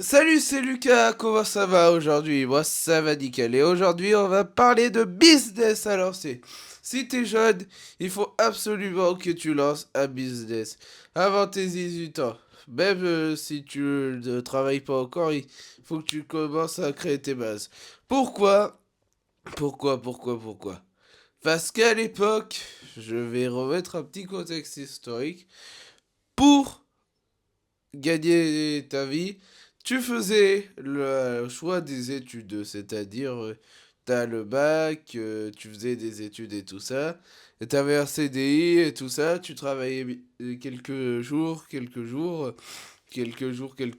Salut, c'est Lucas, comment ça va aujourd'hui? Moi ça va nickel et aujourd'hui on va parler de business. Alors si t'es jeune, il faut absolument que tu lances un business avant tes 18 ans. Même si tu ne travailles pas encore, il faut que tu commences à créer tes bases. Pourquoi? Pourquoi? Parce qu'à l'époque, je vais remettre un petit contexte historique, pour gagner ta vie, tu faisais le choix des études, c'est-à-dire t'as le bac, tu faisais des études et tout ça, et t'avais un CDI et tout ça, tu travaillais quelques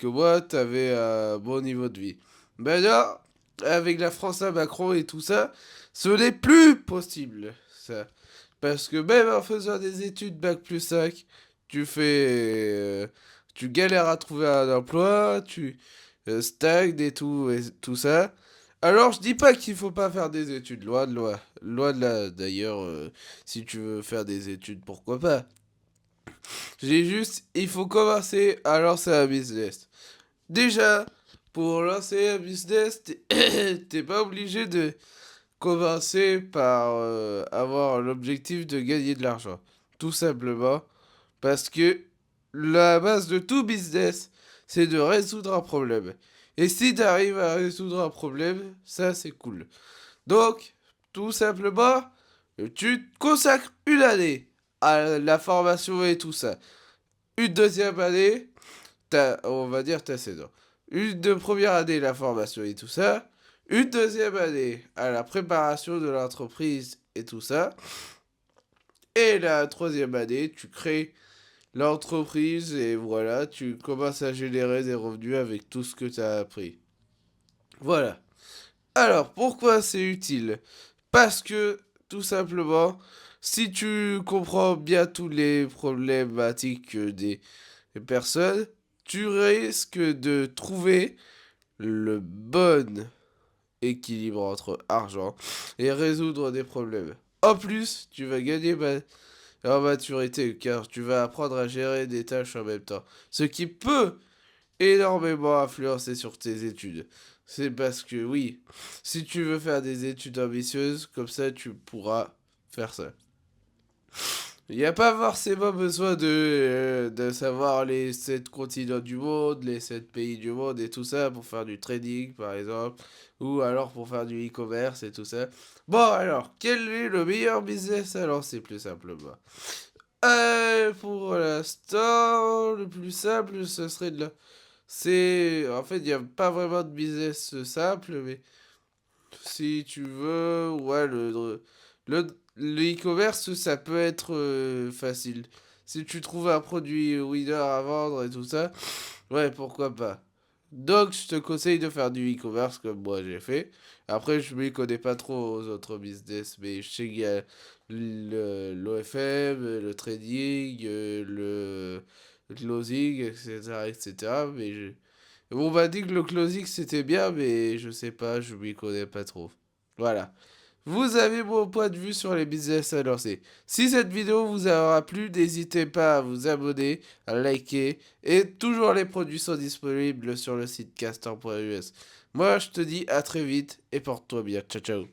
mois, t'avais un bon niveau de vie. Ben là, avec la France à Macron et tout ça, ce n'est plus possible, ça. Parce que même en faisant des études bac+5, tu fais... tu galères à trouver un emploi, tu stagnes et tout ça. Alors je dis pas qu'il faut pas faire des études, loin de loin. Loin de là, d'ailleurs, si tu veux faire des études, pourquoi pas. J'ai juste, il faut commencer à lancer un business. Déjà, pour lancer un business, t'es pas obligé de commencer par avoir l'objectif de gagner de l'argent. Tout simplement parce que la base de tout business, c'est de résoudre un problème. Et si tu arrives à résoudre un problème, ça c'est cool. Donc, tout simplement, tu te consacres une année à la formation et tout ça. Une deuxième année, on va dire t'as 16 ans. Une de première année, la formation et tout ça. Une deuxième année à la préparation de l'entreprise et tout ça. Et la troisième année, tu crées l'entreprise et voilà, tu commences à générer des revenus avec tout ce que tu as appris. Voilà. Alors, pourquoi c'est utile? Parce que, tout simplement, si tu comprends bien tous les problématiques des personnes, tu risques de trouver le bon équilibre entre argent et résoudre des problèmes. En plus, tu vas gagner en maturité car tu vas apprendre à gérer des tâches en même temps. Ce qui peut énormément influencer sur tes études. C'est parce que oui, si tu veux faire des études ambitieuses, comme ça tu pourras faire ça. Il n'y a pas forcément besoin de savoir les 7 continents du monde, les 7 pays du monde et tout ça pour faire du trading par exemple, ou alors pour faire du e-commerce et tout ça. Bon alors, quel est le meilleur business à lancer plus simplement? Pour l'instant, le plus simple, ce serait de la... C'est... En fait, il n'y a pas vraiment de business simple, mais si tu veux, ouais, le, le e-commerce, ça peut être facile. Si tu trouves un produit winner à vendre et tout ça, ouais, pourquoi pas. Donc, je te conseille de faire du e-commerce comme moi j'ai fait. Après, je m'y connais pas trop aux autres business, mais je sais qu'il y a l'OFM, le trading, le closing, etc., etc. On m'a dit que le closing c'était bien, mais je sais pas, je m'y connais pas trop. Voilà. Vous avez mon point de vue sur les business à lancer. Si cette vidéo vous aura plu, n'hésitez pas à vous abonner, à liker. Et toujours les produits sont disponibles sur le site castor.us. Moi, je te dis à très vite et porte-toi bien. Ciao, ciao.